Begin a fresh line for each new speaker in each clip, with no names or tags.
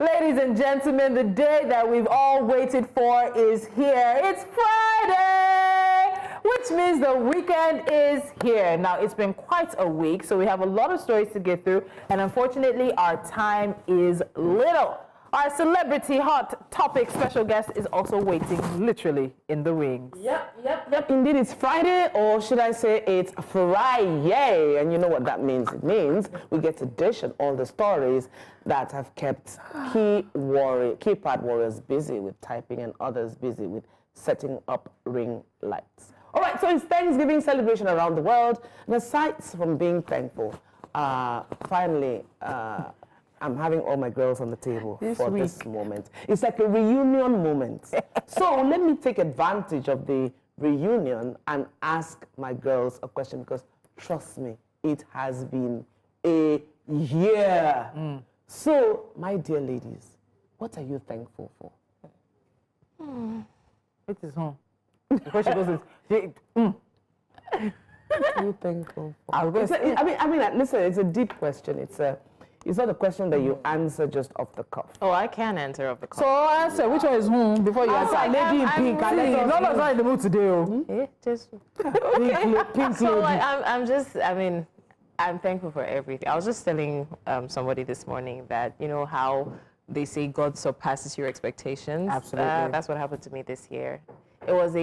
Ladies and gentlemen, the day that we've all waited for is here. It's Friday, which means the weekend is here. Now, it's been quite a week, so we have a lot of stories to get through, and unfortunately, our time is little. Our celebrity hot topic special guest is also waiting literally in the wings.
Yep. Indeed, it's Friday, or should I say it's Friday. And you know what that means? It means we get to dish on all the stories that have kept keypad warriors busy with typing and others busy with setting up ring lights. All right, so it's Thanksgiving celebration around the world. And aside from being thankful, finally, I'm having all my girls on the table this moment. It's like a reunion moment. So let me take advantage of the reunion and ask my girls a question, because trust me, it has been a year. So, my dear ladies, what are you thankful for?
It is home. Before she goes,
What are you thankful for? I mean, listen, it's a deep question. It's not a question that you answer just off the cuff.
Oh, I can answer off the cuff.
So answer, which one is whom before you answer?
Lady in pink.
None of us are in the mood today.
Just
Pink
so like, I'm thankful for everything. I was just telling somebody this morning that, you know how they say God surpasses your expectations.
Absolutely.
That's what happened to me this year. It was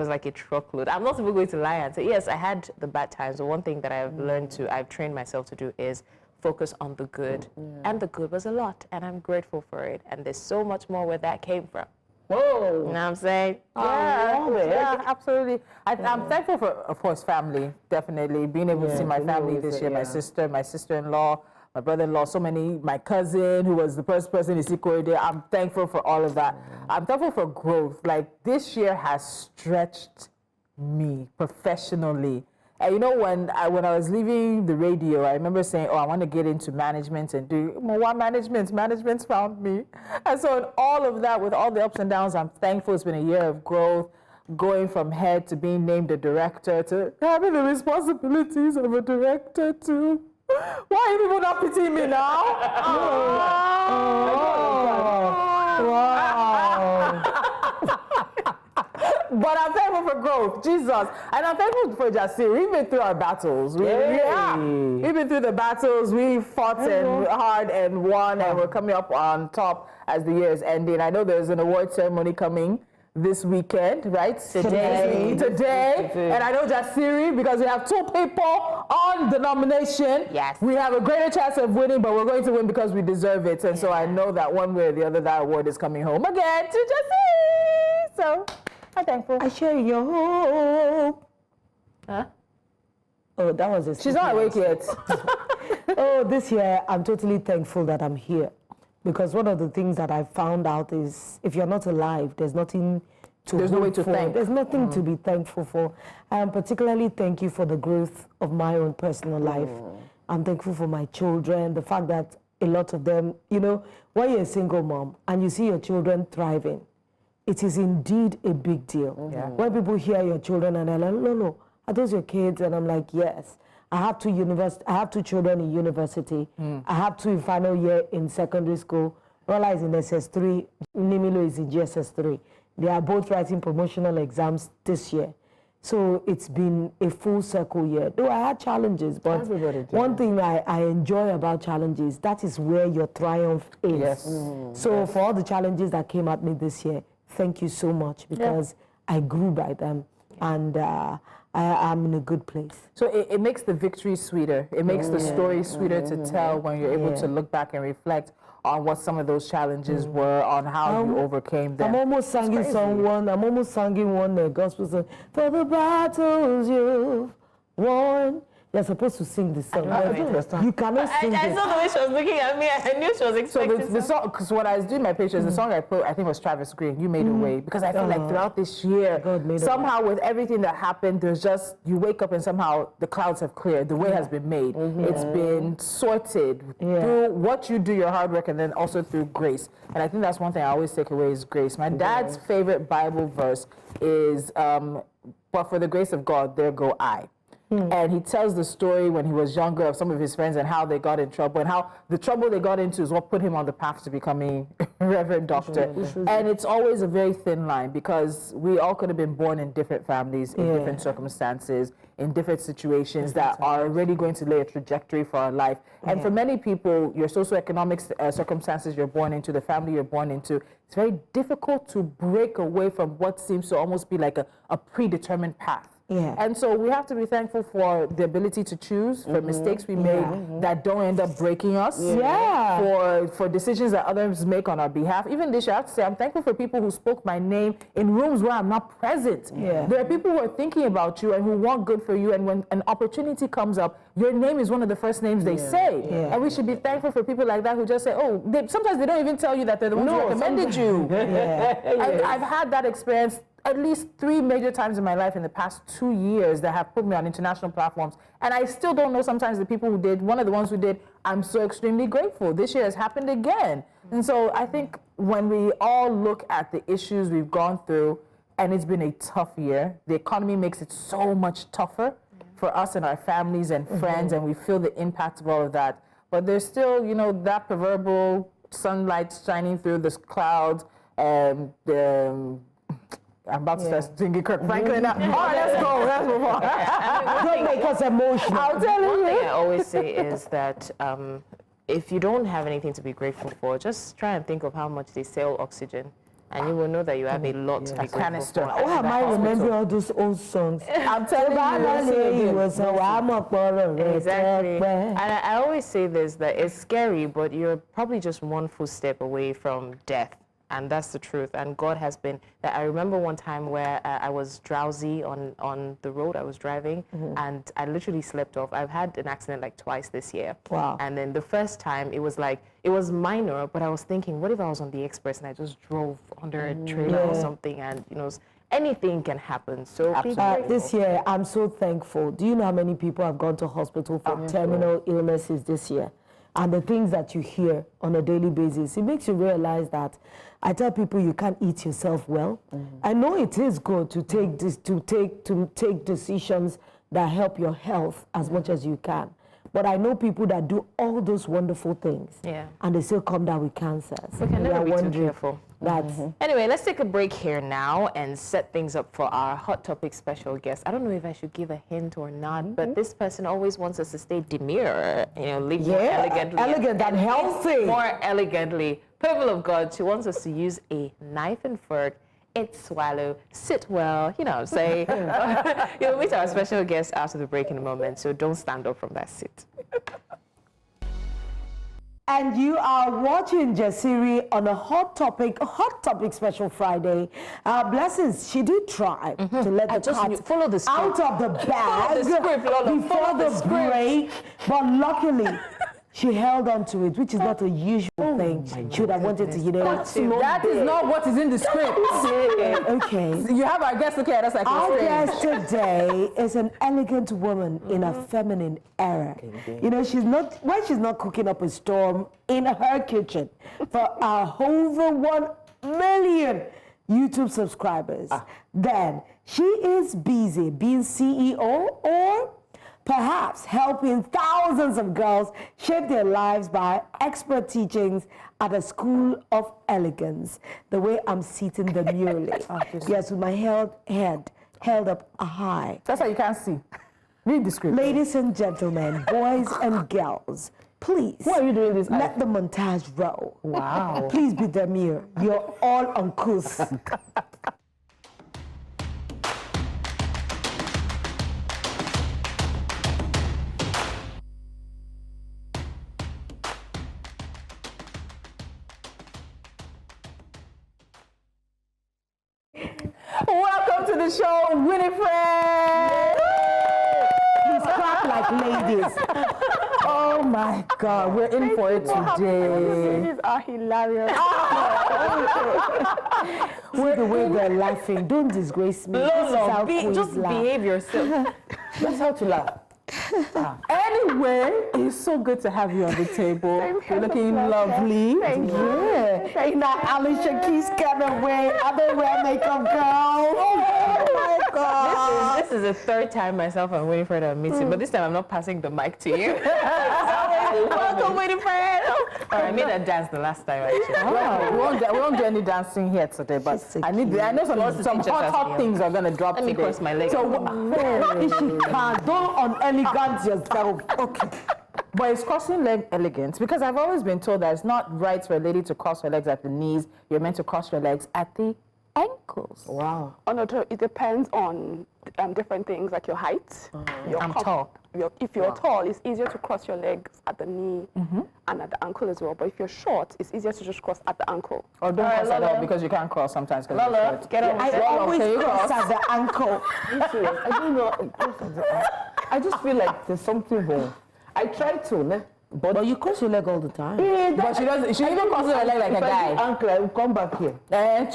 like a truckload. I'm not even going to lie and say, yes, I had the bad times. But one thing that I've trained myself to do is focus on the good. And the good was a lot, and I'm grateful for it. And there's so much more where that came from.
Whoa.
You know what I'm saying?
Yeah, absolutely. I'm thankful for, of course, family, definitely. Being able to see my family this year, my sister, my sister-in-law, my brother-in-law, so many, my cousin, who was the first person in Sikoride. I'm thankful for all of that. I'm thankful for growth. Like, this year has stretched me professionally. And you know, when I was leaving the radio, I remember saying, oh, I want to get into management and do what management? Management's found me. And so in all of that, with all the ups and downs, I'm thankful it's been a year of growth, going from head to being named a director to having the responsibilities of a director too. Why are you people not pitying me now? Wow. But I'm thankful for growth, Jesus. And I'm thankful for Jasiri. We've been through our battles. We've been through the battles. We fought and hard and won, and we're coming up on top as the year is ending. I know there's an award ceremony coming this weekend, right? Today. And I know Jasiri, because we have two people on the nomination.
Yes.
We have a greater chance of winning, but we're going to win because we deserve it. And so I know that one way or the other, that award is coming home again to Jasiri. So I'm thankful.
I share your hope.
Huh?
Oh, that was a...
She's not awake yet.
Oh, this year, I'm totally thankful that I'm here. Because one of the things that I found out is, if you're not alive, there's nothing to
There's no way to thank.
There's nothing to be thankful for. I am particularly thank you for the growth of my own personal life. I'm thankful for my children, the fact that a lot of them, you know, when you're a single mom and you see your children thriving, it is indeed a big deal. When people hear your children and they're like, no, are those your kids? And I'm like, yes. I have two children in university. I have two in final year in secondary school. Rola is in SS3, Nimilo is in GSS3. They are both writing promotional exams this year. So it's been a full circle year. Though I had challenges, but one thing I enjoy about challenges, that is where your triumph is.
Yes.
So for all the challenges that came at me this year, thank you so much, because I grew by them, and I'm in a good place.
So it makes the victory sweeter. It makes the story sweeter to tell when you're able to look back and reflect on what some of those challenges were, on how you overcame them.
I'm almost singing one gospel song. For the battles you've won. You're supposed to sing this song. You cannot sing it.
I saw the way she was looking at me. I knew she was expecting
the song, because when I was doing my pictures, the song I put, I think was Travis Green, You Made a Way. Because I feel like throughout this year, somehow with everything that happened, there's just, you wake up and somehow the clouds have cleared. The way has been made. It's been sorted through what you do, your hard work, and then also through grace. And I think that's one thing I always take away is grace. My dad's favorite Bible verse is, but for the grace of God, there go I. And he tells the story when he was younger of some of his friends and how they got in trouble and how the trouble they got into is what put him on the path to becoming a reverend doctor. And it's always a very thin line because we all could have been born in different families, in different circumstances, in different situations that are already going to lay a trajectory for our life. And for many people, your socioeconomic circumstances you're born into, the family you're born into, it's very difficult to break away from what seems to almost be like a predetermined path. And so we have to be thankful for the ability to choose, for mistakes we made that don't end up breaking us, for decisions that others make on our behalf. Even this year, I have to say, I'm thankful for people who spoke my name in rooms where I'm not present. There are people who are thinking about you and who want good for you, and when an opportunity comes up, your name is one of the first names they say. And we should be thankful for people like that who just say, oh, sometimes they don't even tell you that they're the ones who recommended you. I've had that experience at least 3 major times in my life in the past 2 years that have put me on international platforms. And I still don't know sometimes the people who did. One of the ones who did, I'm so extremely grateful. This year has happened again. And so I think when we all look at the issues we've gone through, and it's been a tough year, the economy makes it so much tougher for us and our families and friends, and we feel the impact of all of that. But there's still, you know, that proverbial sunlight shining through the clouds, and I'm about to start singing Kirk Franklin now. Oh, let's go. Let's move on.
Don't make us emotional.
I'll tell you.
One thing I always say is that if you don't have anything to be grateful for, just try and think of how much they sell oxygen. And you will know that you have a lot to be grateful for.
Why am I remembering all those old songs?
I'm telling you.
Exactly. And I always say this, that it's scary, but you're probably just one footstep away from death. And that's the truth. And God has been, I remember one time where I was drowsy on the road. I was driving and I literally slept off. I've had an accident like twice this year.
Wow.
And then the first time it was minor, but I was thinking, what if I was on the express and I just drove under a trailer or something, and you know, anything can happen. So
this year, I'm so thankful. Do you know how many people have gone to hospital for terminal illnesses this year? And the things that you hear on a daily basis, it makes you realize that I tell people you can't eat yourself well. I know it is good to take decisions that help your health as much as you can. But I know people that do all those wonderful things, and they still come down with cancer.
So we can never be too careful. Anyway, let's take a break here now and set things up for our Hot Topic special guest. I don't know if I should give a hint or not, but this person always wants us to stay demure, you know, live more elegantly.
Elegant and healthy.
More elegantly. People of God, she wants us to use a knife and fork, eat, swallow, sit well, you know, say. You'll meet our special guest after the break in a moment, so don't stand up from that seat.
And you are watching Jasiri on a Hot Topic Special Friday. Blessings, she did try to let the cat
follow the script.
out of the bag before the break, but luckily she held on to it, which is not a usual thing. She would have wanted to, you know.
That is not what is in the script.
Okay.
You have our guest looking at us like
our guest today is an elegant woman in a feminine era. You know, she's not cooking up a storm in her kitchen for our over 1 million YouTube subscribers. Then she is busy being CEO or perhaps helping thousands of girls shape their lives by expert teachings at a school of elegance. The way I'm sitting demurely. Yes, with my head held up high.
That's why you can't see. Read the script.
Ladies and gentlemen, boys and girls, please.
Why are you doing this?
Let the montage roll.
Wow.
Please be demure. You're all uncouth.
Welcome to the show, Winifred!
Please clap like ladies.
Oh my God, we're in for it today.
These are hilarious. With the way they're laughing, don't disgrace me.
Just behave yourself.
That's how to laugh. Anyway, it's so good to have you on the table. You're looking lovely.
Thank you. In that Alicia Keys kind of way, I don't wear makeup, girl.
Oh, God.
This is the third time myself and Winifred are meeting, but this time I'm not passing the mic to you. Welcome, Winifred. I made a dance the last time, actually.
We won't do any dancing here today, but I know some hot things are going to drop
Let me
today.
cross my leg.
So, if she can, don't unelegant yourself. Okay. But it's crossing leg elegance, because I've always been told that it's not right for a lady to cross her legs at the knees. You're meant to cross your legs at the ankles.
Wow.
Oh, no, it depends on different things like your height.
I'm tall.
If you're tall, it's easier to cross your legs at the knee and at the ankle as well. But if you're short, it's easier to just cross at the ankle.
Or don't cross at all, because you can't cross sometimes.
Lola, get on.
I always cross at the ankle.
I don't know. I just feel like there's something wrong. I try to,
but you cross your leg all the time.
But she doesn't. She even crosses her leg like a guy.
Uncle, I will come back here.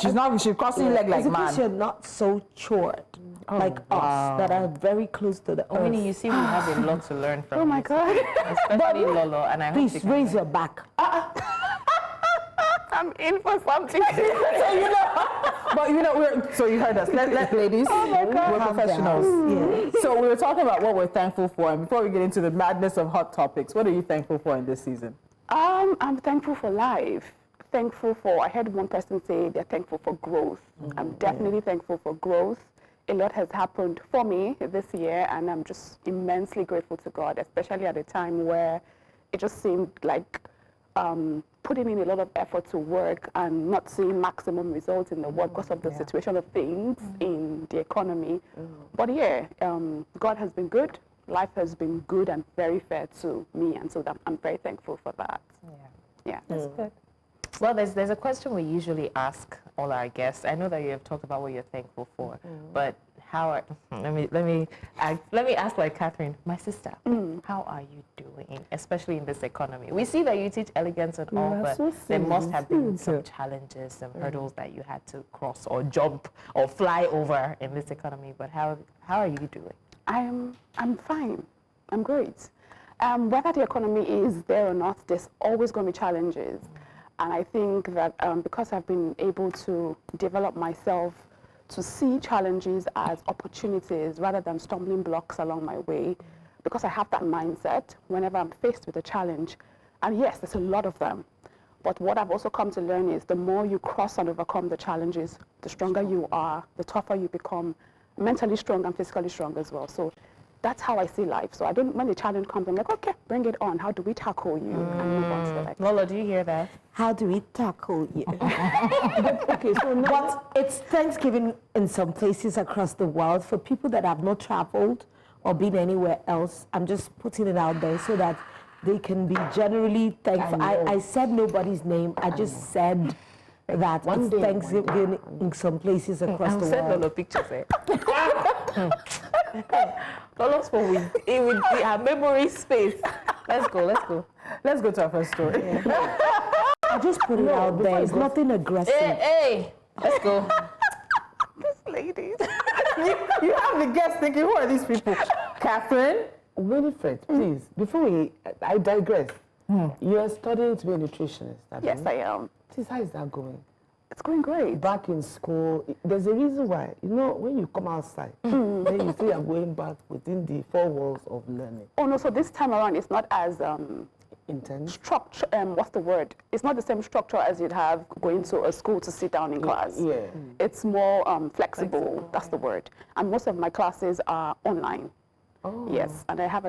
She's not. She's crossing her leg like
It's
man.
because you're not so short like us that are very close to the earth.
I mean, you see, we have a lot to learn from.
Oh my God.
Especially Lolo, and I hope
Please
she can
raise your back.
I'm in for something.
But so you heard us. Let ladies, we're professionals.
Yeah.
So we were talking about what we're thankful for, and before we get into the madness of hot topics, what are you thankful for in this season?
I'm thankful for life. Thankful for, I heard one person say they're thankful for growth. I'm definitely thankful for growth. A lot has happened for me this year, and I'm just immensely grateful to God, especially at a time where it just seemed like putting in a lot of effort to work and not seeing maximum results in the work because of the situation of things in the economy. But yeah, God has been good. Life has been good and very fair to me, and so I'm very thankful for that. Yeah.
That's good. Well, there's a question we usually ask all our guests. I know that you have talked about what you're thankful for, but let me ask like Catherine, my sister, how are you doing, especially in this economy? We see that you teach elegance and all, but there must have been some challenges, some hurdles that you had to cross or jump or fly over in this economy. But how are you doing?
I'm fine. I'm great. Whether the economy is there or not, there's always going to be challenges. And I think that because I've been able to develop myself to see challenges as opportunities rather than stumbling blocks along my way, because I have that mindset whenever I'm faced with a challenge. And yes, there's a lot of them. But what I've also come to learn is the more you cross and overcome the challenges, the stronger you are, the tougher you become, mentally strong and physically strong as well. So that's how I see life. So when the challenge comes, I'm like, okay, bring it on. How do we tackle you and move on to the next?
Lola, do you hear that?
How do we tackle you? Okay, so but it's Thanksgiving in some places across the world. For people that have not traveled or been anywhere else, I'm just putting it out there so that they can be generally thankful. I said nobody's name. I just said that it's Thanksgiving in some places across the
Send
world.
Lolo pictures, Lolo's phone with her memory space. Let's go.
Let's go to our first story.
I just put it out there. It's nothing aggressive.
Hey, let's go.
This lady.
You have the guests thinking, who are these people? Catherine?
Winifred, please, before I digress. You are studying to be a nutritionist.
Yes, I am.
Please, how is that going?
It's going great.
Back in school, there's a reason why. When you come outside, then you see you're going back within the 4 walls of learning.
Oh no, so this time around it's not as
Intense?
structure, what's the word? It's not the same structure as you'd have going to a school to sit down in class.
Yeah.
It's more flexible, that's the word. And most of my classes are online.
Oh.
Yes, and I have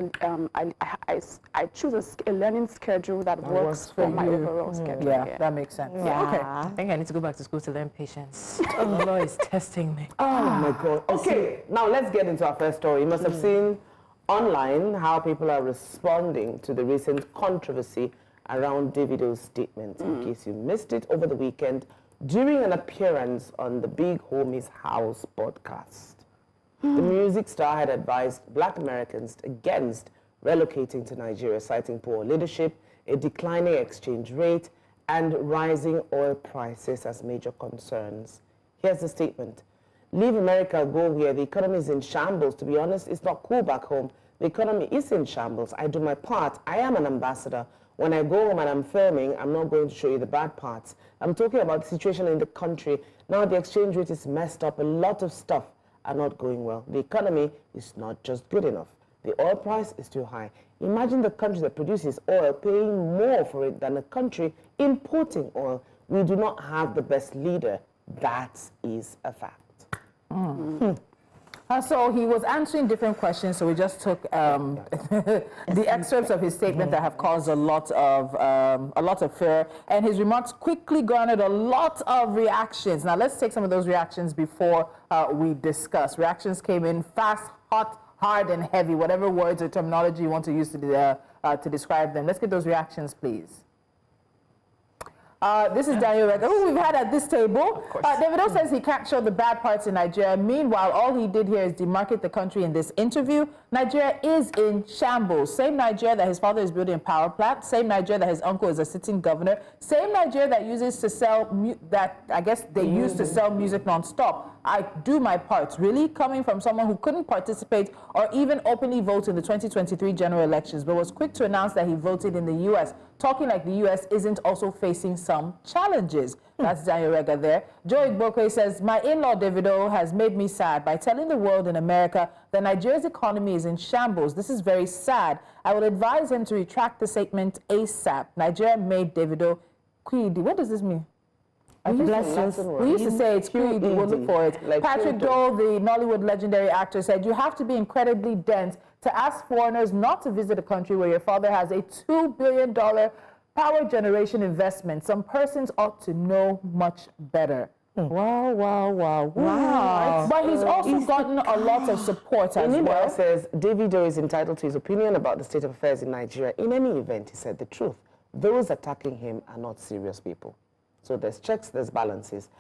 I choose a learning schedule that works for my overall schedule.
Yeah, that makes sense.
Yeah.
Okay.
I think I need to go back to school to learn patience. Lolo is testing me.
Oh my God. Okay, now let's get into our first story. You must have seen online how people are responding to the recent controversy around Davido's statement. In case you missed it over the weekend, during an appearance on the Big Homie's House podcast. The music star had advised Black Americans against relocating to Nigeria, citing poor leadership, a declining exchange rate, and rising oil prices as major concerns. Here's the statement. Leave America, go here. The economy is in shambles. To be honest, it's not cool back home. The economy is in shambles. I do my part. I am an ambassador. When I go home and I'm filming, I'm not going to show you the bad parts. I'm talking about the situation in the country. Now the exchange rate is messed up. A lot of stuff are not going well. The economy is not just good enough. The oil price is too high. Imagine the country that produces oil paying more for it than a country importing oil. We do not have the best leader. That is a fact.
So he was answering different questions, so we just took the excerpts of his statement that have caused a lot of fear, and his remarks quickly garnered a lot of reactions. Now let's take some of those reactions before we discuss. Reactions came in fast, hot, hard, and heavy, whatever words or terminology you want to use to describe them. Let's get those reactions, please. This is Daniel Rega, who we've had at this table. Davido says he can't show the bad parts in Nigeria. Meanwhile, all he did here is demarcate the country in this interview. Nigeria is in shambles. Same Nigeria that his father is building a power plant. Same Nigeria that his uncle is a sitting governor. Same Nigeria that uses to sell, used to sell music non-stop. I do my part. Really? Coming from someone who couldn't participate or even openly vote in the 2023 general elections, but was quick to announce that he voted in the U.S., talking like the U.S. isn't also facing some challenges. That's Daniel Rega there. Joe Igbokwe says, my in-law Davido has made me sad by telling the world in America that Nigeria's economy is in shambles. This is very sad. I would advise him to retract the statement ASAP. Nigeria made Davido Quid. What does this mean? We used to say it's Quid. We'll look for it. Like Patrick Dole, the Nollywood legendary actor, said, you have to be incredibly dense to ask foreigners not to visit a country where your father has a $2 billion power generation investment. Some persons ought to know much better. Wow. But he's also gotten a lot of support as well.
Says Davido is entitled to his opinion about the state of affairs in Nigeria. In any event, he said the truth. Those attacking him are not serious people. So there's checks, there's balances.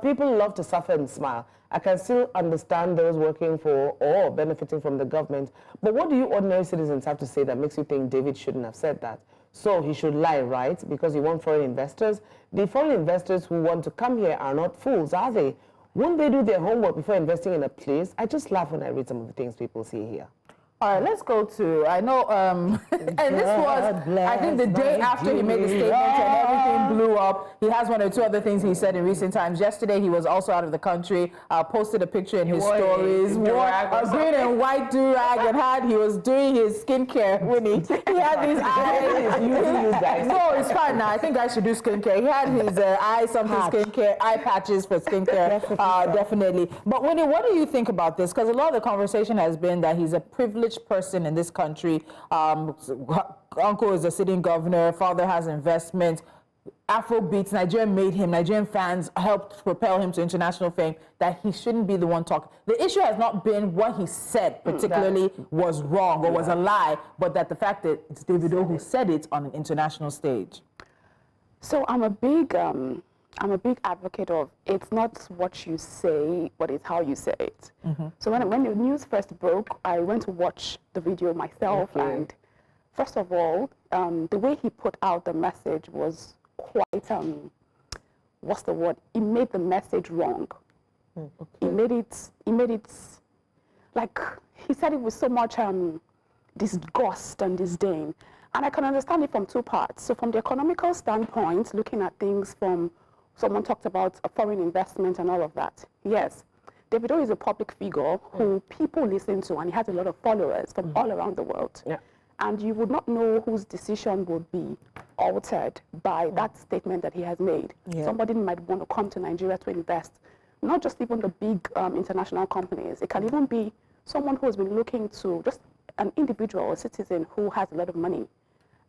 People love to suffer and smile. I can still understand those working for or benefiting from the government. But what do you ordinary citizens have to say that makes you think David shouldn't have said that? So he should lie, right? Because you want foreign investors? The foreign investors who want to come here are not fools, are they? Won't they do their homework before investing in a place? I just laugh when I read some of the things people say here.
All right, let's go to, I know, and this was, I think, the day after he made the statement and everything blew up. He has one or two other things he said in recent times. Yesterday, he was also out of the country, posted a picture in his stories, wore a green and white do-rag, and he was doing his skincare, Winnie. He had these eyes. No, it's fine now. I think I should do skincare. He had his skincare, eye patches for skincare, definitely. But Winnie, what do you think about this? Because a lot of the conversation has been that he's a privileged person in this country. Uncle is a sitting governor, father has investments. Afrobeats, Nigeria made him, Nigerian fans helped propel him to international fame, that he shouldn't be the one talking. The issue has not been what he said particularly was wrong or was a lie, but that the fact that it's Davido who said it on an international stage.
So I'm a big advocate of it's not what you say, but it's how you say it. So when the news first broke, I went to watch the video myself, and first of all, the way he put out the message was quite, what's the word? He made the message wrong. He made it, like, he said it with so much disgust and disdain. And I can understand it from two parts. So from the economical standpoint, looking at things from, someone talked about a foreign investment and all of that. Yes, Davido is a public figure who people listen to, and he has a lot of followers from all around the world. And you would not know whose decision would be altered by that statement that he has made. Somebody might want to come to Nigeria to invest, not just even the big international companies. It can even be someone who has been looking to, just an individual, a citizen who has a lot of money,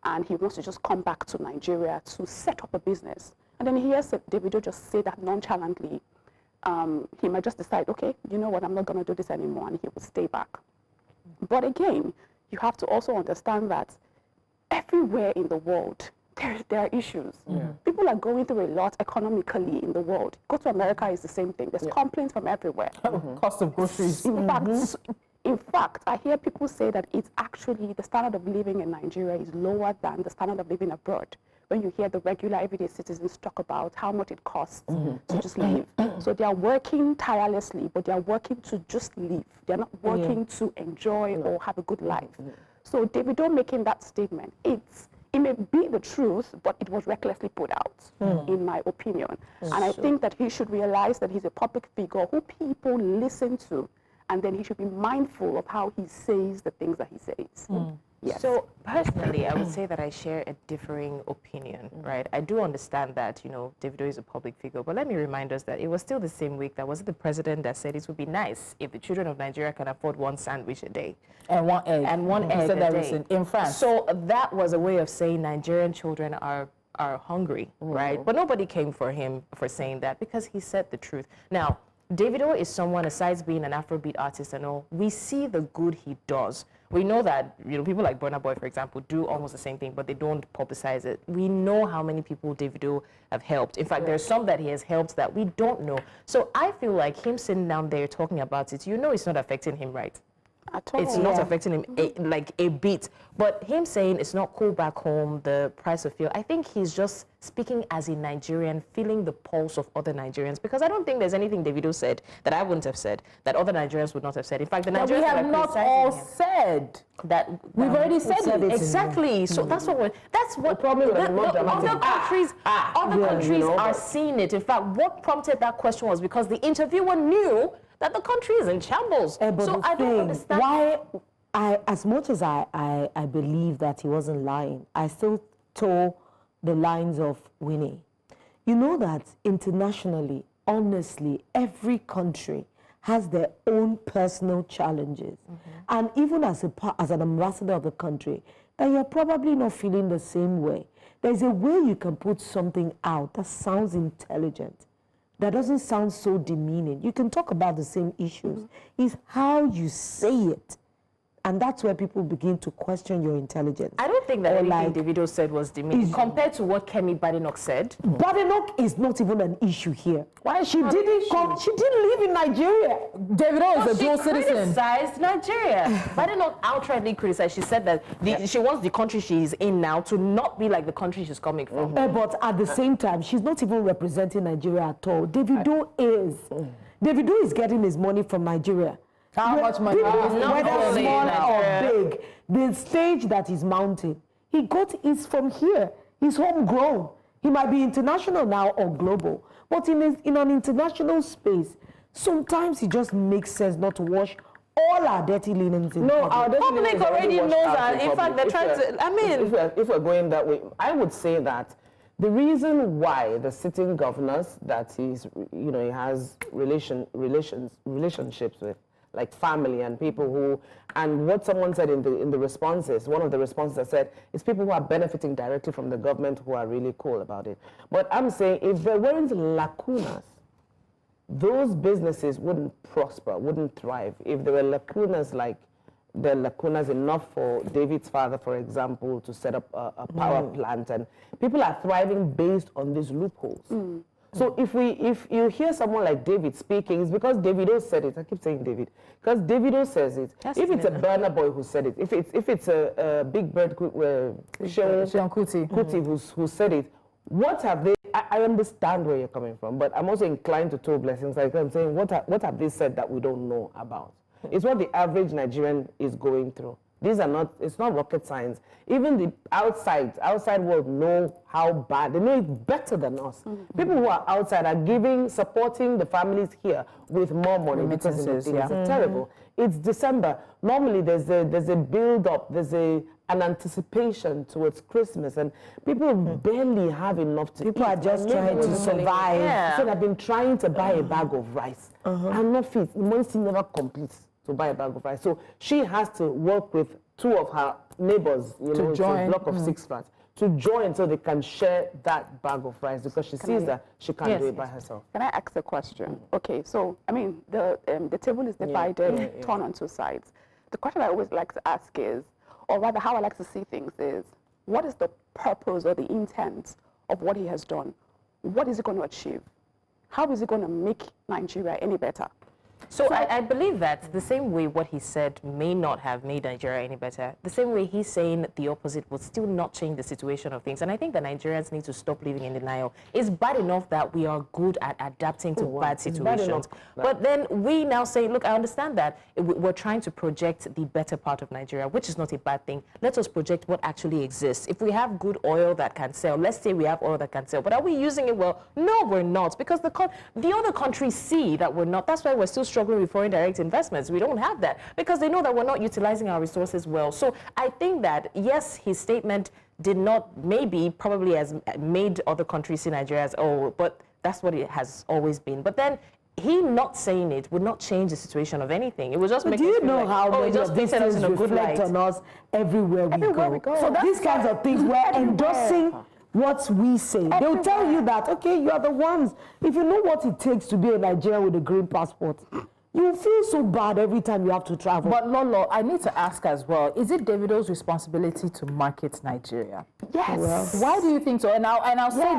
and he wants to just come back to Nigeria to set up a business. And then he hears Davido just say that nonchalantly. He might just decide, okay, you know what, I'm not going to do this anymore, and he will stay back. But again, you have to also understand that everywhere in the world, there are issues. People are going through a lot economically in the world. Go to America, it's the same thing. There's complaints from everywhere.
Cost of groceries.
In fact, I hear people say that it's actually the standard of living in Nigeria is lower than the standard of living abroad. When you hear the regular everyday citizens talk about how much it costs to just live. So they are working tirelessly, but they are working to just live. They're not working to enjoy or have a good life. So Davido making that statement, it may be the truth, but it was recklessly put out, in my opinion. And I think that he should realize that he's a public figure who people listen to, and then he should be mindful of how he says the things that he says. Yes.
So personally, I would say that I share a differing opinion, right? I do understand that, Davido is a public figure, but let me remind us that it was still the same week that was it the president that said it would be nice if the children of Nigeria can afford one sandwich a day.
And one egg.
And one egg
said
a
that
day.
in France.
So that was a way of saying Nigerian children are hungry, right? But nobody came for him for saying that because he said the truth. Now, Davido is someone, aside being an Afrobeat artist and all, we see the good he does. We know that, people like Burna Boy, for example, do almost the same thing, but they don't publicize it. We know how many people Davido have helped. In fact, there's some that he has helped that we don't know. So I feel like him sitting down there talking about it, it's not affecting him, right?
At all.
It's not affecting him like a bit. But him saying it's not cool back home, the price of fuel, I think he's just speaking as a Nigerian, feeling the pulse of other Nigerians. Because I don't think there's anything Davido said that I wouldn't have said, that other Nigerians would not have said. In fact, the Nigerians
we have not all said.
that
We've already said it.
Exactly. So that's what the
problem is more dramatic.
other countries are seeing it. In fact, what prompted that question was because the interviewer knew that the country is in shambles.
But
So I don't understand
why. As much as I believe that he wasn't lying, I still toe the lines of Winnie. You know that internationally, honestly, every country has their own personal challenges. And even as an ambassador of the country, that you're probably not feeling the same way. There's a way you can put something out that sounds intelligent, that doesn't sound so demeaning. You can talk about the same issues. It's how you say it. And that's where people begin to question your intelligence.
I don't think that anything Davido said was demeaning compared to what Kemi Badenoch said.
Badenoch is not even an issue here. Why? She didn't come. She didn't live in Nigeria.
Davido is a dual citizen.
She criticized Nigeria. Badenoch outrightly criticized. She said that she wants the country she's in now to not be like the country she's coming from.
But at the same time, she's not even representing Nigeria at all. Davido is. Davido is getting his money from Nigeria.
How much money?
Whether small or big, the stage that he's mounting, he got is from here. He's homegrown. He might be international now or global, but in an international space, sometimes it just makes sense not to wash all our dirty linens in
No, our dirty
Public
linens
already
washed
knows
out
that. In fact, they're trying to. I mean,
if we're going that way, I would say that the reason why the sitting governors that he has relationships with, like family and people who, and what someone said in the responses, one of the responses I said, it's people who are benefiting directly from the government who are really cool about it. But I'm saying if there weren't lacunas, those businesses wouldn't prosper, wouldn't thrive. If there were lacunas like there are lacunas enough for David's father, for example, to set up a power plant, and people are thriving based on these loopholes. So if you hear someone like David speaking, it's because Davido said it. I keep saying David, because Davido says it. If it's a Burna Boy who said it, if it's a Big Bird Sean Kuti who said it, what have they? I understand where you're coming from, but I'm also inclined to toe blessings. Like I'm saying, what have they said that we don't know about? It's what the average Nigerian is going through. It's not rocket science. Even the outside world know how bad, they know it better than us. People who are outside are supporting the families here with more money because it's terrible. It's December. Normally there's a build up, there's an anticipation towards Christmas, and people barely have enough to eat.
People are just trying to survive.
Yeah.
So they've been trying to buy a bag of rice. And not fit. The money still never completes to buy a bag of rice. So she has to work with two of her neighbors, to join a block of 6 flats, to join so they can share that bag of rice, because she sees that she can't do it by herself.
Can I ask a question? Okay, so I mean the table is divided, torn on two sides. The question I always like to ask is, or rather how I like to see things is, what is the purpose or the intent of what he has done? What is he going to achieve? How is he going to make Nigeria any better?
So I believe that the same way what he said may not have made Nigeria any better, the same way he's saying the opposite would still not change the situation of things. And I think that Nigerians need to stop living in denial. It's bad enough that we are good at adapting to bad situations. But then we now say, look, I understand that we're trying to project the better part of Nigeria, which is not a bad thing. Let us project what actually exists. If we have good oil that can sell, let's say we have oil that can sell, but are we using it well? No, we're not, because the other countries see that we're not. That's why we're still struggling with foreign direct investments. We don't have that because they know that we're not utilizing our resources well. So I think that, yes, his statement did not, probably has made other countries see Nigeria as, oh, but that's what it has always been. But then he not saying it would not change the situation of anything. It would just make
do you know
like,
how many of these things reflect on us everywhere we go? So these kinds of things, we're endorsing what we say. They'll tell you that, okay, you are the ones. If you know what it takes to be a Nigerian with a green passport, you feel so bad every time you have to travel.
But Lolo, I need to ask as well, is it Davido's responsibility to market Nigeria?
Yes.
Well, why do you think so? And I'll say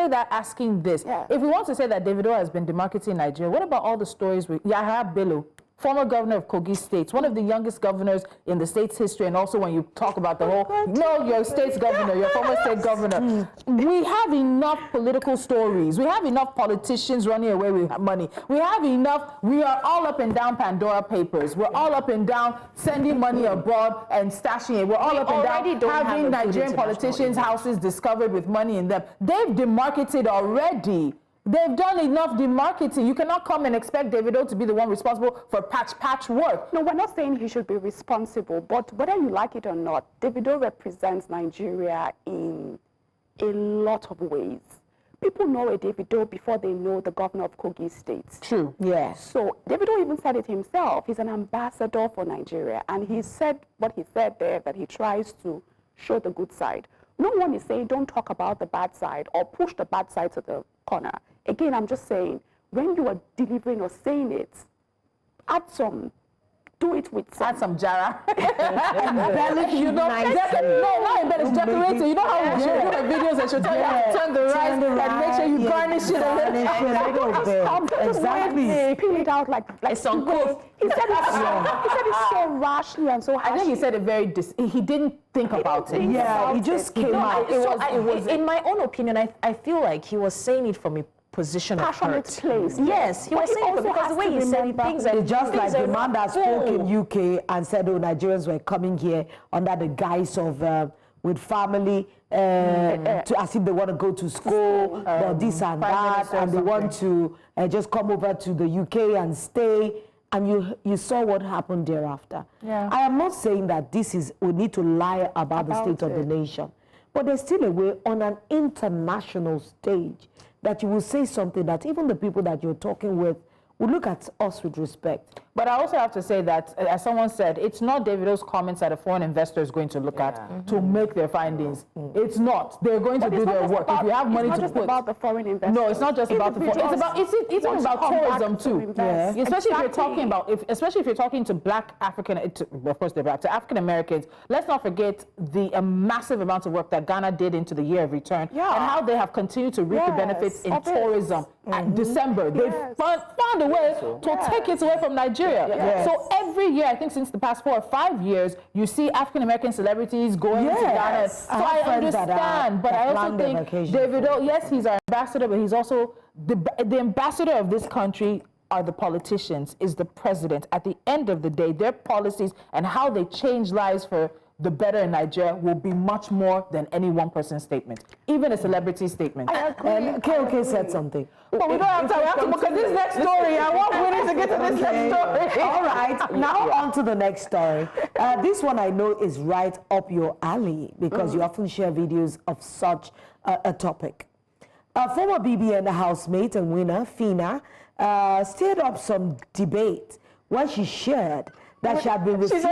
that asking this.
Yeah.
If we want to say that Davido has been demarketing Nigeria, what about all the stories with Yahya Bello, former governor of Kogi State, one of the youngest governors in the state's history, and also when you talk about the whole, no, you're a state's governor, you're former state governor. We have enough political stories. We have enough politicians running away with money. We have enough, we are all up and down Pandora Papers. We're all up and down sending money abroad and stashing it. We're all up and down having Nigerian politicians' houses discovered with money in them. They've demarketed already. They've done enough demarketing. You cannot come and expect Davido to be the one responsible for patch work.
No, we're not saying he should be responsible, but whether you like it or not, Davido represents Nigeria in a lot of ways. People know a Davido before they know the governor of Kogi State.
True.
Yes.
So Davido even said it himself. He's an ambassador for Nigeria, and he said what he said there, that he tries to show the good side. No one is saying don't talk about the bad side or push the bad side to the corner. Again, I'm just saying, when you are delivering or saying it, do it with
Add some jara.
Embellish,
you know, not embellish, decorate it. You know how she'll do her videos and she'll tell you how to turn the rice and make sure you garnish it a little bit.
Exactly.
Peel it out like
it's uncooked.
He said it so rashly and so harshly.
I think he said it very, he didn't think about it.
Yeah, he just came out.
In my own opinion, I feel like he was saying it from a position of
passionate
hurt.
place.
Yes, he was saying it because the way he said it, things
It's just like the man that spoke in UK and said, oh, Nigerians were coming here under the guise of with family to as if they want to go to school or this and that, and they want to just come over to the UK and stay. And you saw what happened thereafter.
Yeah.
I am not saying that we need to lie about the state of the nation, but there's still a way on an international stage that you will say something that even the people that you're talking with will look at us with respect.
But I also have to say that, as someone said, it's not Davido's comments that a foreign investor is going to look at to make their findings. It's not. They're going to do their work. If you have money to put...
It's not just about the foreign investors.
No, it's not just about the foreign. It's about it's about tourism too.
Yes.
Especially if you're talking about especially if you're talking to Black African, of course they're Black, to African Americans. Let's not forget the massive amount of work that Ghana did into the year of return and how they have continued to reap the benefits in tourism. At December, they found a way to take it away from Nigeria. Yes. So every year, I think since the past 4 or 5 years, you see African American celebrities going to Ghana. So I understand, but I also think Davido, yes, he's our ambassador, but he's also the ambassador of this country. Are the politicians, is the president. At the end of the day, their policies and how they change lives for the better in Nigeria will be much more than any one person's statement, even a celebrity statement.
And KOK said something.
But we don't have time. We have to look at this next story. I want Winnie to get to this next story.
All right, now on to the next story. This one I know is right up your alley because you often share videos of such a topic. Former BBN housemate and winner, Phyna, stirred up some debate when she shared that she had been refused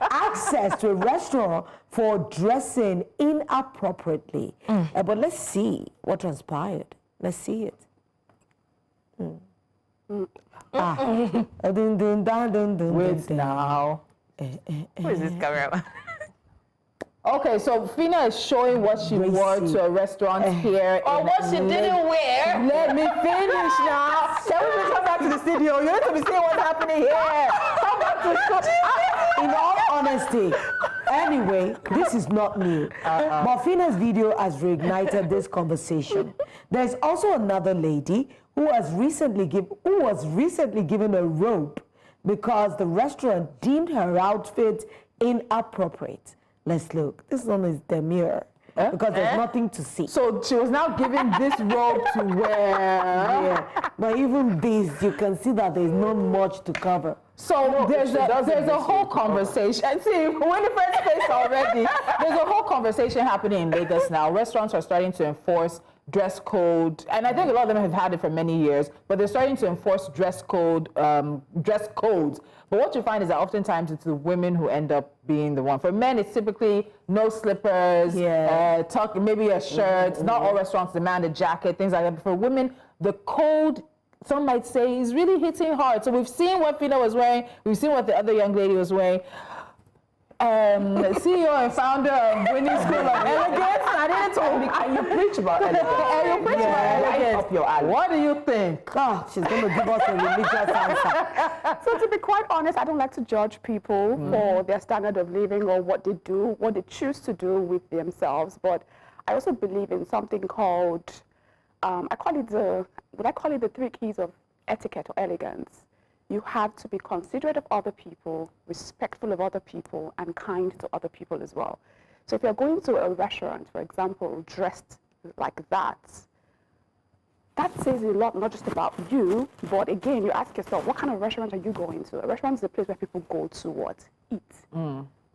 access to a restaurant for dressing inappropriately. But let's see what transpired. Let's see it.
Wait now.
Who is this camera?
Okay, so Phyna is showing what she wore to a restaurant here.
Or what she didn't wear.
Let me finish now. Can we please come back to the studio? You need to be seeing what's happening here. Come back to the show.
In all honesty, anyway, this is not new. But Phyna's video has reignited this conversation. There's also another lady who was recently given a rope because the restaurant deemed her outfit inappropriate. Let's look. This one is demure. Because there's nothing to see.
So she was now given this robe to wear.
Yeah. But even this, you can see that there's not much to cover.
So there's a whole conversation. And see, Winifred's face already. There's a whole conversation happening in Lagos now. Restaurants are starting to enforce dress code, and I think a lot of them have had it for many years, but they're starting to enforce dress codes. But what you find is that oftentimes it's the women who end up being the one. For men, it's typically no slippers, maybe a shirt. Not all restaurants demand a jacket, things like that. But for women, the code, some might say, is really hitting hard. So we've seen what Phyna was wearing. We've seen what the other young lady was wearing. CEO and founder of Winnie's School of Elegance. I didn't tell me.
And you preach about elegance.
And you preach about elegance.
Up your alley.
What do you think?
Oh, she's going to give us a religious answer.
So to be quite honest, I don't like to judge people for their standard of living or what they do, what they choose to do with themselves. But I also believe in something called, I call it the 3 keys of etiquette or elegance. You have to be considerate of other people, respectful of other people, and kind to other people as well. So if you're going to a restaurant, for example, dressed like that says a lot, not just about you, but again, you ask yourself, what kind of restaurant are you going to? A restaurant is a place where people go to what? Eat,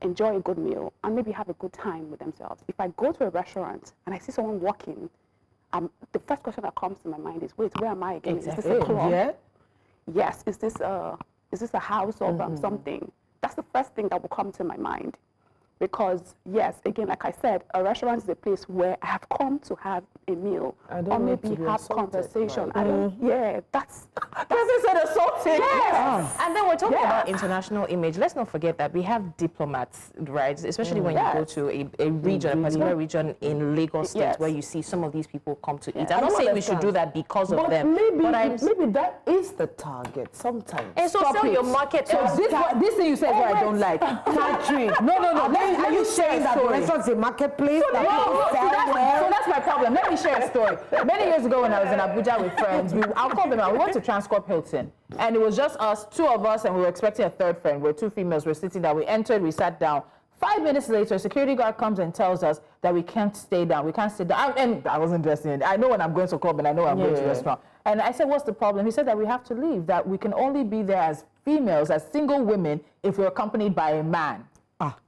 enjoy a good meal, and maybe have a good time with themselves. If I go to a restaurant and I see someone walking, the first question that comes to my mind is, wait, where am I again?
Exactly.
Is this a club?
Yeah.
Yes, is this a house or something? That's the first thing that will come to my mind. Because yes, again, like I said, a restaurant is a place where I have come to have a meal or maybe have conversation. I don't, that's
said assaulting.
Yes. And then we're talking about international image. Let's not forget that we have diplomats, right? Especially when you go to a region, a particular region in Lagos State, where you see some of these people come to eat. I'm not saying we should do that because of them.
Maybe that is the target sometimes.
And so sell your market.
So this thing you said is what I don't like.
Catherine.
No.
Are you saying that the restaurant's a marketplace?
So that's my problem. Let me share a story. Many years ago when I was in Abuja with friends, I'll call them out. We went to Transcorp Hilton, and it was just us, 2 of us, and we were expecting a 3rd friend. We're 2 females. We're sitting there. We entered. We sat down. 5 minutes later, a security guard comes and tells us that we can't stay down. We can't sit down. And I wasn't dressed in. I know when I'm going to a club and I know I'm going to a restaurant. And I said, what's the problem? He said that we have to leave, that we can only be there as females, as single women, if we're accompanied by a man.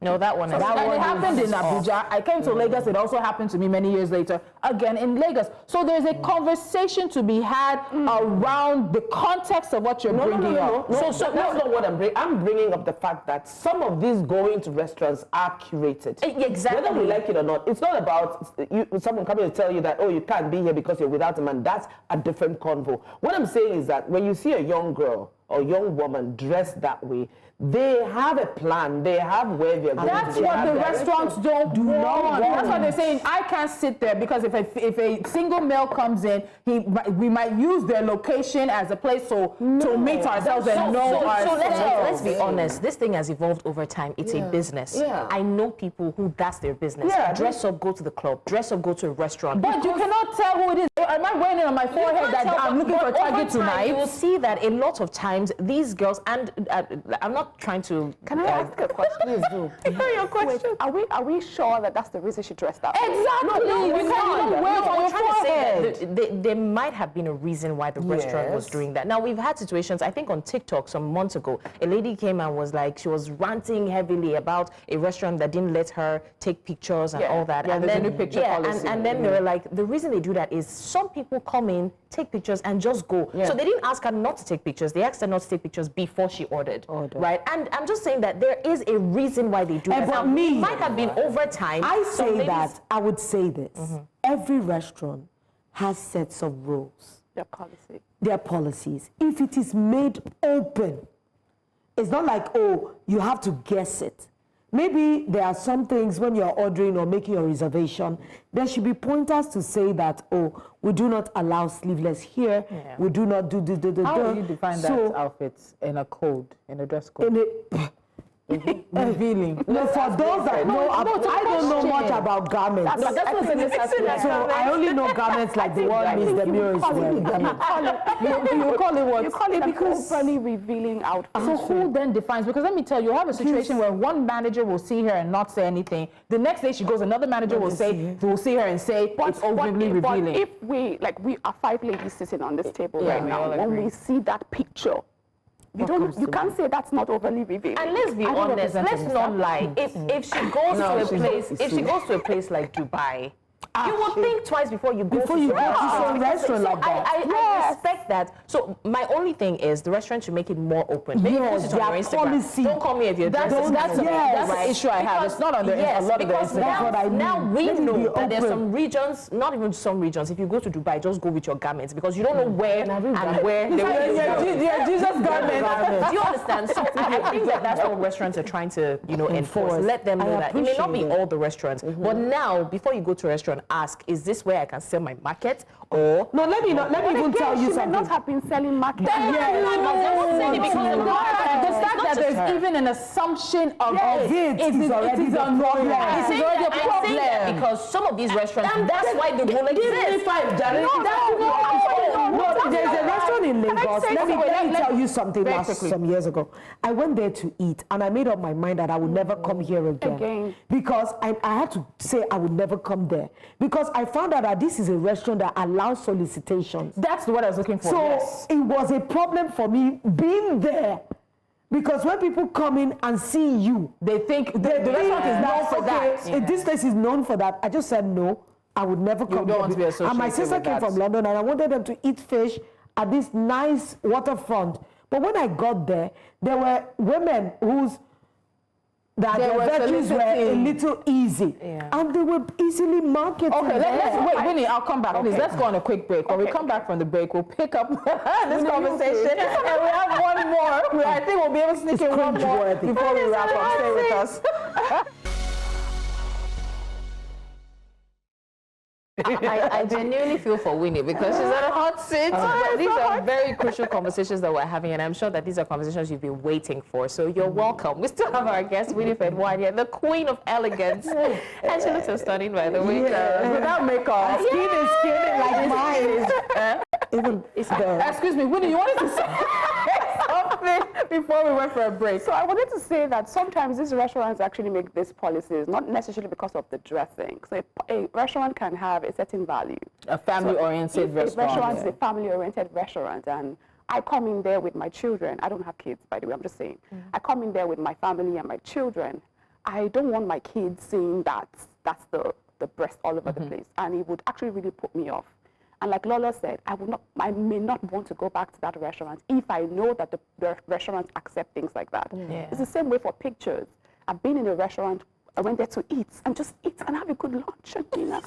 No, that one.
It happened in Abuja. I came to Lagos. It also happened to me many years later, again in Lagos. So there's a conversation to be had around the context of what you're bringing up.
So that's not what I'm bringing. I'm bringing up the fact that some of these going to restaurants are curated.
Exactly.
Whether we like it or not, it's not about someone coming to tell you that, oh, you can't be here because you're without a man. That's a different convo. What I'm saying is that when you see a young girl or young woman dressed that way, they have a plan. They have where they're going.
That's what the restaurants don't want. That's what they're saying. I can't sit there because if a single male comes in, we might use their location as a place to meet ourselves and know ourselves.
So let's be honest. This thing has evolved over time. It's a business.
Yeah.
I know people who that's their business.
Yeah.
Dress up, go to the club. Dress up, go to a restaurant.
But you cannot tell who it is. Am I wearing it on my forehead that I'm looking for a target tonight?
You will see that a lot of times these girls, and I'm not trying to.
Can I ask a question?
Please do.
Your question. Are we sure that that's the reason she dressed that way?
Exactly. You can't even wear it on your forehead.
There might have been a reason why the restaurant was doing that. Now, we've had situations, I think on TikTok some months ago, a lady came and was like, she was ranting heavily about a restaurant that didn't let her take pictures and all that.
Yeah,
and
there's
then,
a new picture policy.
And then they were like, the reason they do that is some people come in, take pictures, and just go. So they didn't ask her not to take pictures. They asked her not to take pictures before she ordered. Right? And I'm just saying that there is a reason why they do that.
But
now, it might have been over time.
I would say this. Every restaurant has sets of rules. Their policies. If it is made open, it's not like, oh, you have to guess it. maybe there are some things when you're ordering or making your reservation, there should be pointers to say that, oh, we do not allow sleeveless here, we do not do.
How do you define that outfit in a code, in a dress code? Revealing.
No, for those that know, I don't know much about garments.
That's what's in this aspect.
So I only know garments like the one Miss Demure is wearing.
You call it what?
You call it because overly revealing outfit.
So who then defines? Because let me tell you, you have a situation where one manager will see her and not say anything. The next day she goes, another manager will see her and say it's overly revealing.
But if we are 5 ladies sitting on this table right now, when we see that picture, you can't say that's not overly revealing.
And let's be honest, let's not lie. If she goes to a place like Dubai, you will think twice before you go to some
restaurant like that.
I respect that. So my only thing is the restaurant should make it more open. Maybe post it on your Instagram.
Policy.
Don't call me if you're
That's the issue I have. It's not on the a lot of the Instagram.
Now we know that there's some regions, not even some regions. If you go to Dubai, just go with your garments because you don't know where and where they will.
Jesus garments.
Do you understand? So I think that's what restaurants are trying to enforce. Let them know that it may not be all the restaurants, but now before you go to a restaurant, ask, is this where I can sell my market? Or
no, let me even tell you
she
something.
may not have been selling market.
The fact that there's even an assumption of it is already a problem.
I'm saying that because some of these restaurants, that's why the rule exists.
No, there's a restaurant in Lagos. Let me tell you something. Some years ago, I went there to eat, and I made up my mind that I would never come here again. Because I had to say I would never come there. Because I found out that this is a restaurant that allows solicitations.
That's what I was looking for.
So it was a problem for me being there. Because when people come in and see you,
they think the restaurant is known for that.
This place is known for that. I just said no. I would never come here. And my sister came from London, and I wanted them to eat fish at this nice waterfront. But when I got there, there were women whose their virtues were a little easy, and they were easily marketed.
Okay, wait, Winnie, I'll come back. Please, let's go on a quick break. When we come back from the break, we'll pick up this conversation, and we have one more. I think we'll be able to sneak in one more before we wrap up. Stay with us.
I genuinely feel for Winnie because she's at a hot seat. But these are very crucial conversations that we're having, and I'm sure that these are conversations you've been waiting for. So you're welcome. We still have our guest, Winifred, the queen of elegance. And she looks so stunning, by the way.
Without makeup.
Skin is skin like mine.
Excuse me, Winnie, you wanted to say something before we went for a break.
So I wanted to say that sometimes these restaurants actually make these policies, not necessarily because of the dressing. So a restaurant can have a certain value.
A family-oriented restaurant.
A restaurant is a family-oriented restaurant, and I come in there with my children. I don't have kids, by the way, I'm just saying. I come in there with my family and my children. I don't want my kids seeing that's the breast all over the place, and it would actually really put me off. And like Lola said, I may not want to go back to that restaurant if I know that the restaurants accept things like that. It's the same way for pictures. I've been in a restaurant, I went there to eat and just eat and have a good lunch and dinner.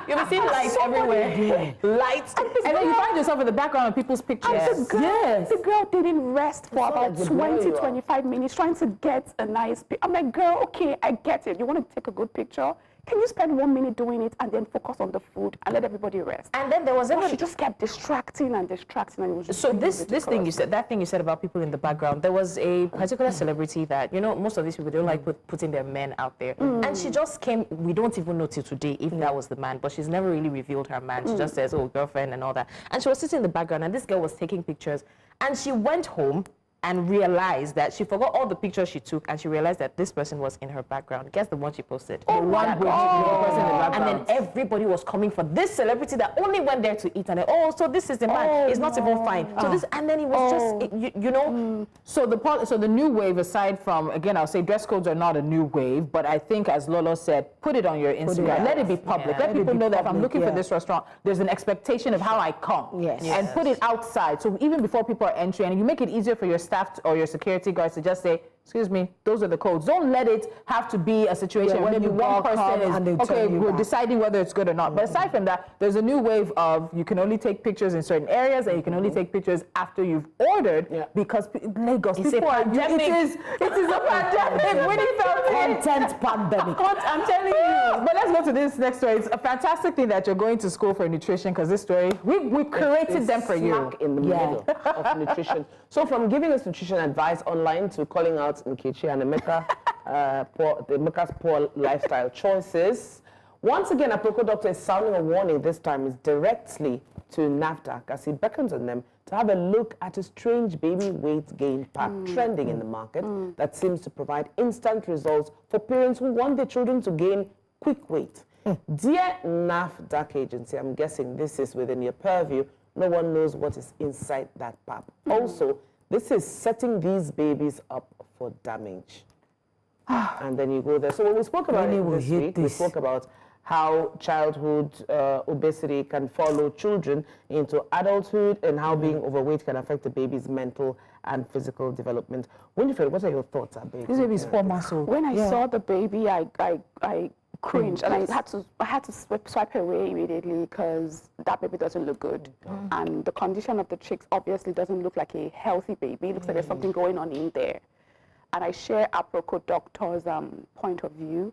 You'll be seeing lights everywhere. Lights.
And then you find yourself in the background of people's pictures.
The girl didn't rest for about 20-25 minutes trying to get a nice picture. I'm like, girl, okay, I get it. You want to take a good picture? Can you spend 1 minute doing it and then focus on the food and let everybody rest?
And then there was
she just kept distracting and distracting, and it was just
so this thing you said, that thing you said about people in the background. There was a particular celebrity that most of these people don't like putting their men out there, and she just came. We don't even know till today if that was the man, but she's never really revealed her man. She just says, "Oh, girlfriend," and all that. And she was sitting in the background, and this girl was taking pictures, and she went home and realized that she forgot all the pictures she took, and she realized that this person was in her background. Guess the one she posted?
The one with the person in the background.
And then everybody was coming for this celebrity that only went there to eat, and so this is the man. It's not even fine. So this, and then it was just,
So the new wave, aside from, again, I'll say dress codes are not a new wave, but I think, as Lolo said, put it on your Instagram. Let it be public. Let people know that if I'm looking for this restaurant, there's an expectation of how I come. And put it outside. So even before people are entering, and you make it easier for your staff or your security guards to just say, excuse me, those are the codes. Don't let it have to be a situation where maybe one person is, okay, we're deciding whether it's good or not. But aside from that, there's a new wave of you can only take pictures in certain areas and you can only take pictures after you've ordered because Lagos, people are, it is a pandemic. Winifred,
Content pandemic.
I'm telling you. But let's go to this next story. It's a fantastic thing that you're going to school for nutrition because this story, we created them for you.
Smack in the middle of nutrition. So from giving us nutrition advice online to calling out Nkechi and Emeka's poor lifestyle choices. Once again, Aproko doctor is sounding a warning. This time is directly to NAFDAC as he beckons on them to have a look at a strange baby weight gain pack trending in the market that seems to provide instant results for parents who want their children to gain quick weight. Dear NAFDAC agency, I'm guessing this is within your purview. No one knows what is inside that pap. Also, this is setting these babies up for damage. And then you go there. So when we spoke about it this week, we spoke about how childhood obesity can follow children into adulthood and how being overweight can affect the baby's mental and physical development. Winifred, what are your thoughts on baby?
This baby's 4 months old.
When I saw the baby, I cringed and I had to swipe away immediately because that baby doesn't look good. And the condition of the chicks obviously doesn't look like a healthy baby. It looks like there's something going on in there. And I share Aproko doctor's point of view.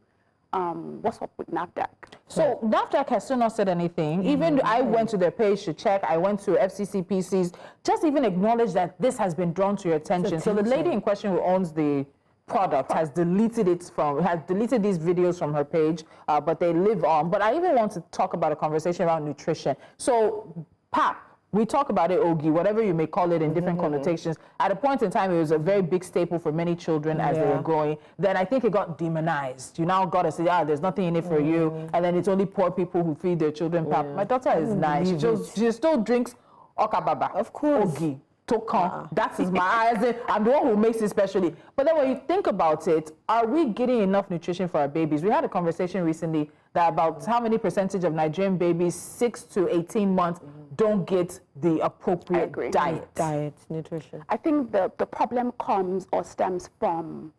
What's up with NAFDAC?
So NAFDAC has still not said anything. Even I went to their page to check. I went to FCCPC's, just even acknowledge that this has been drawn to your attention. So the lady in question who owns the product has deleted these videos from her page, but they live on. But I even want to talk about a conversation around nutrition. So PAP, we talk about it, Ogi, whatever you may call it in different connotations. At a point in time, it was a very big staple for many children as they were growing. Then I think it got demonized. You now got to say, there's nothing in it for you. And then it's only poor people who feed their children PAP. My daughter is nice. She still drinks Okababa.
Of course.
Ogi. Tokan. That is my eyes. I'm the one who makes it specially. But then when you think about it, are we getting enough nutrition for our babies? We had a conversation recently that about how many percentage of Nigerian babies 6 to 18 months don't get the appropriate diet.
Nutrition.
I think the problem comes or stems from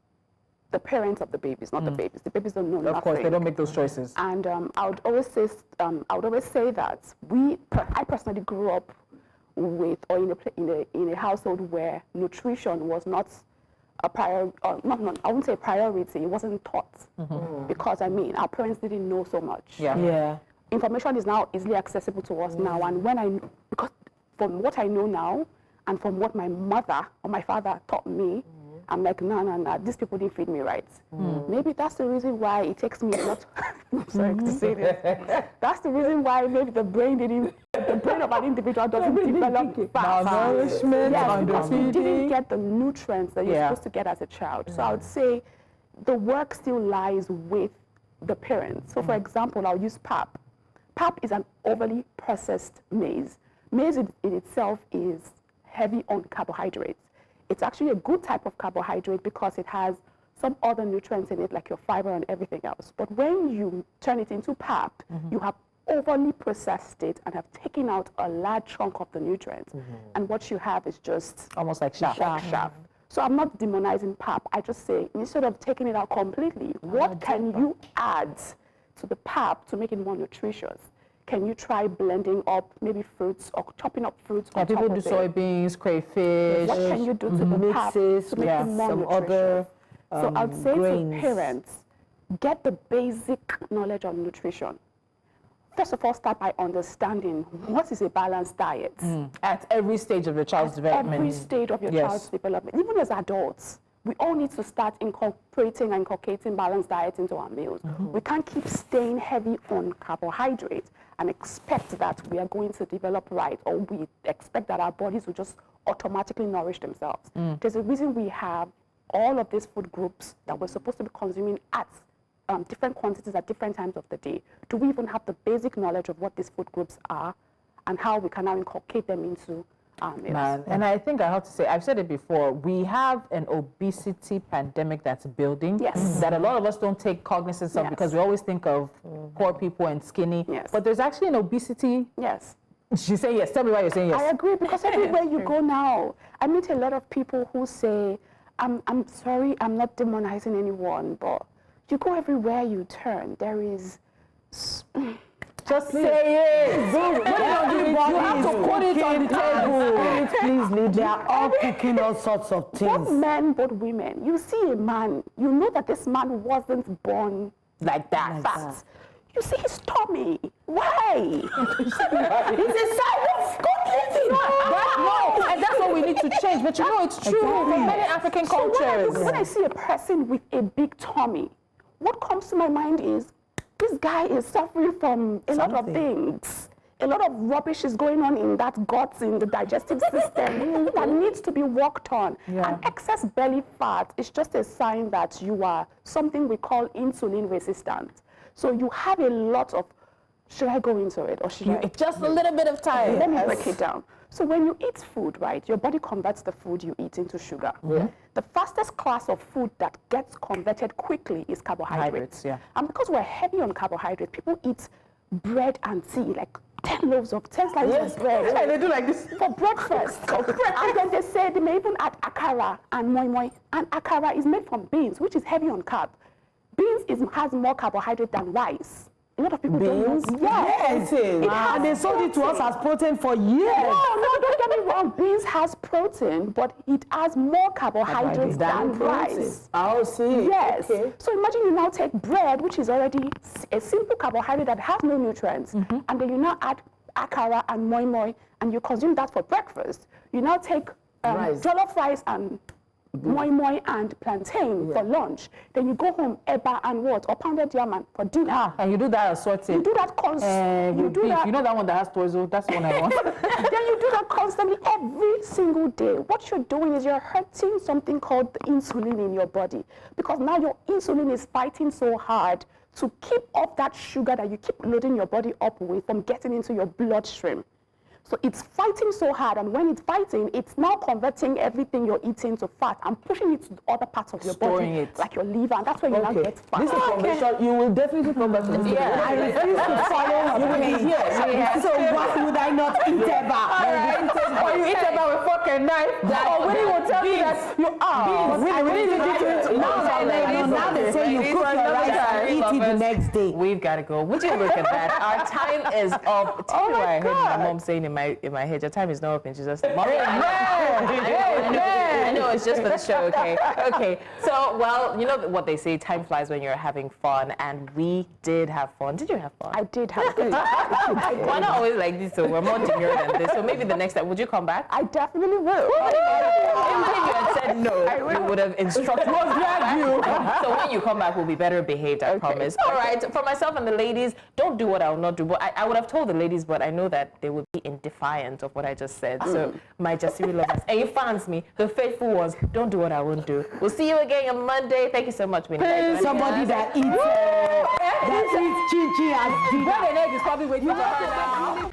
the parents of the babies, not the babies. The babies don't know nothing.
Of course, they don't make those choices.
And I would always say that I personally grew up with or in a household where nutrition was not a priority. I wouldn't say priority. It wasn't taught because our parents didn't know so much. Information is now easily accessible to us now, and because from what I know now and from what my mother or my father taught me, I'm like, no, these people didn't feed me right. Maybe that's the reason why it takes me a lot. I'm sorry to say this. That's the reason why maybe the brain of an individual doesn't develop fast.
Malnourishment,
Because we didn't get the nutrients that you're supposed to get as a child. So I would say the work still lies with the parents. So for example, I'll use pap. Pap is an overly processed maize. Maize in itself is heavy on carbohydrates. It's actually a good type of carbohydrate because it has some other nutrients in it, like your fiber and everything else. But when you turn it into pap, you have overly processed it and have taken out a large chunk of the nutrients. And what you have is just
almost like chaff.
So I'm not demonizing pap. I just say, instead of taking it out completely, what can you add to the pap to make it more nutritious? Can you try blending up maybe fruits or chopping up fruits on
people
top
do
of it?
soybeans, crayfish.
What can you do to the pap to make it more
some
nutritious?
other
So I'd say
grains.
to parents, get the basic knowledge on nutrition. First of all, start by understanding what is a balanced diet.
At every stage of your child's development.
Every stage of your child's development, even as adults. We all need to start inculcating balanced diets into our meals. We can't keep staying heavy on carbohydrates and expect that we are going to develop right, or we expect that our bodies will just automatically nourish themselves. There's a reason we have all of these food groups that we're supposed to be consuming at different quantities at different times of the day. Do we even have the basic knowledge of what these food groups are and how we can now inculcate them into our meals?
And I think I have to say, I've said it before, we have an obesity pandemic that's building that a lot of us don't take cognizance of because we always think of poor people and skinny. But there's actually an obesity. She's saying yes. Tell me why you're saying yes.
I agree, because everywhere you go now, I meet a lot of people who say, I'm sorry, I'm not demonizing anyone, but you go everywhere you turn, there is...
Just say it. You have to put it on the table. Please, Lydia.
They are all cooking all sorts of
Both
things.
men, both women. You see a man, you know that this man wasn't born like that. Fast. You see his tummy. Why? It's a sign of good living.
No, and that's what we need to change. But you know, it's true for many African cultures.
When I see a person with a big tummy, what comes to my mind is, this guy is suffering from a lot of things. A lot of rubbish is going on in that guts, in the digestive system that needs to be worked on. And excess belly fat is just a sign that you are something we call insulin resistant. So you have a lot of, should I go into it or should I?
Just a little bit of time.
Let me break it down. So when you eat food, right, your body converts the food you eat into sugar. The fastest class of food that gets converted quickly is carbohydrates. And because we're heavy on carbohydrates, people eat bread and tea, like 10 slices of bread.
Yeah, they do like this.
For breakfast. And then they say they may even add akara and moi moi. And akara is made from beans, which is heavy on carb. Beans has more carbohydrate than rice. A lot of people don't know.
Yes, it is. And they sold it to us as protein for years.
No, don't get me wrong. Beans has protein, but it has more carbohydrates than rice.
I'll see.
Yes. Okay. So imagine you now take bread, which is already a simple carbohydrate that has no nutrients, and then you now add akara and moi moi, and you consume that for breakfast. You now take jollof rice and moi moi and plantain for lunch. Then you go home, eba and what? Or pounded yam for dinner.
And you do that assorted.
You do that constantly.
You know that one that has torso? That's the one I want.
Then you do that constantly every single day. What you're doing is you're hurting something called the insulin in your body. Because now your insulin is fighting so hard to keep up that sugar that you keep loading your body up with from getting into your bloodstream. So it's fighting so hard, and when it's fighting, it's now converting everything you're eating to fat and pushing it to other parts of your body, like your liver, and that's where you now get fat.
This information, you will definitely come back to this.
I refuse to follow. You will be here. So why would I not eat eba?
Or you eat eba with fork and knife. Or when you will tell me that you are.
Now they say you cook your rice and eat it the next day.
We've got to go. Would you look at that? Our time is up. Tell me why I heard my mom saying in my head, your time is not up, and she's just, Mom, I know it's just for the show, okay? Okay, so, well, you know what they say, time flies when you're having fun, and we did have fun. Did you have fun?
I did have fun.
Why not always like this? So we're more demure than this. So maybe the next time, would you come back?
I definitely will.
If you had said no, we would have instructed you. So when you come back, we'll be better behaved, I promise. All right, for myself and the ladies, don't do what I will not do. But I would have told the ladies, but I know that they would be in defiance of what I just said. So my Jasiri lovers, and you fans me, the faithful ones, don't do what I won't do. We'll see you again on Monday. Thank you so much, Winifred.
Somebody that eats chichi as
bread and egg is probably waiting for her now.